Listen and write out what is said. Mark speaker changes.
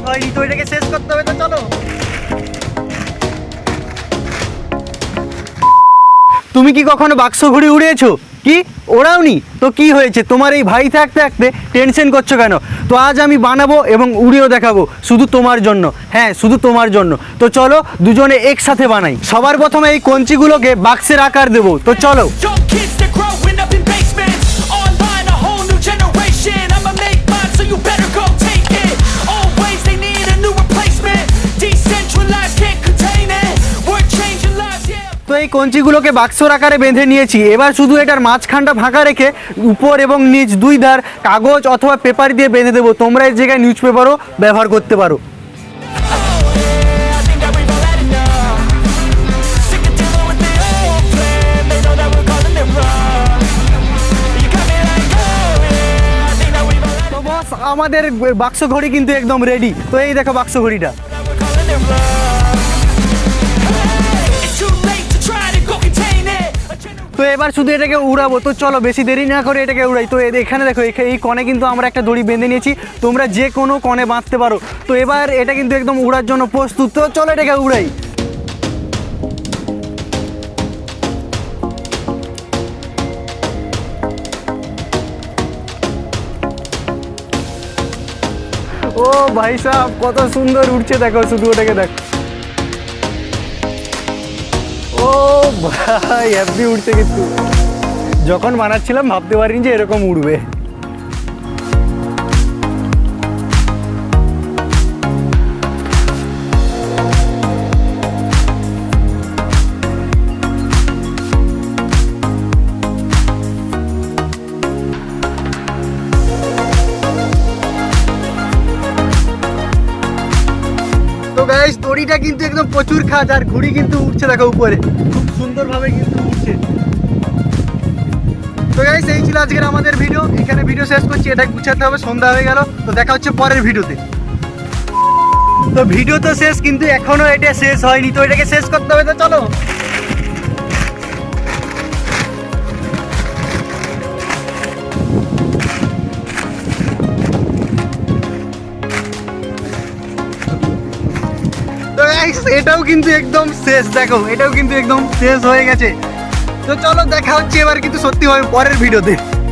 Speaker 1: হয়নি, তো এটাকে শেষ করতে হবে, তো চলো। তুমি কি কখনো বাক্স ঘুড়ি উড়িয়েছো? কি ওড়াওনি? তো কি হয়েছে, তোমার এই ভাই থাকতে থাকতে টেনশন করছো কেন? তো আজ আমি বানাবো এবং উড়িয়েও দেখাবো শুধু তোমার জন্য, হ্যাঁ শুধু তোমার জন্য। তো চলো দুজনে একসাথে বানাই। সবার প্রথমে এই কঞ্চিগুলোকে বাক্সের আকার দেবো, তো চলো। তো এই কঞ্চিগুলোকে বাক্সর আকারে বেঁধে নিয়েছি। এবার শুধু এটার মাঝখানটা ফাঁকা রেখে উপর এবং নিচ দুই ধার কাগজ অথবা পেপার দিয়ে বেঁধে দেবো। তোমরা এই জায়গায় নিউজ পেপারও ব্যবহার করতে পারো। তো বস, আমাদের বাক্স ঘড়ি কিন্তু একদম রেডি। তো এই দেখো বাক্স ঘড়িটা। তো এবার শুধু এটাকে উড়াবো, তো চলো বেশি দেরি না করে এটাকে উড়াই। তো এখানে দেখো এই কনে কিন্তু আমরা একটা দড়ি বেঁধে নিয়েছি, তোমরা যে কোনো কনে বাঁধতে পারো। তো এবার এটা কিন্তু একদম উড়ার জন্য প্রস্তুত, তো চলো এটাকে উড়াই। ও ভাই সাহেব, কত সুন্দর উড়ছে দেখো, শুধু ওটাকে দেখো। ও ভাই হ্যাপি উঠছে, কিন্তু যখন বানাচ্ছিলাম ভাবতে পারিনি যে এরকম উড়বে। তো গাইস, দড়িটা কিন্তু একদম প্রচুর খাজ, আর ঘুড়ি কিন্তু উঠছে দেখো উপরে, খুব সুন্দরভাবে কিন্তু উঠছে। তো গাইস, এই ছিল আজকের আমাদের ভিডিও। এখানে ভিডিও শেষ করছি, এটা গুছাতে হবে, সন্ধ্যা হয়ে গেল। তো দেখা হচ্ছে পরের ভিডিওতে। তো ভিডিও তো শেষ, কিন্তু এখনো এটা শেষ হয়নি, তো এটাকে শেষ করতে হবে, তো চলো। তো গাইস, এটাও কিন্তু একদম শেষ, দেখো এটাও কিন্তু একদম শেষ হয়ে গেছে। তো চলো দেখা হচ্ছে এবার কিন্তু সত্যি হবে পরের ভিডিওতে।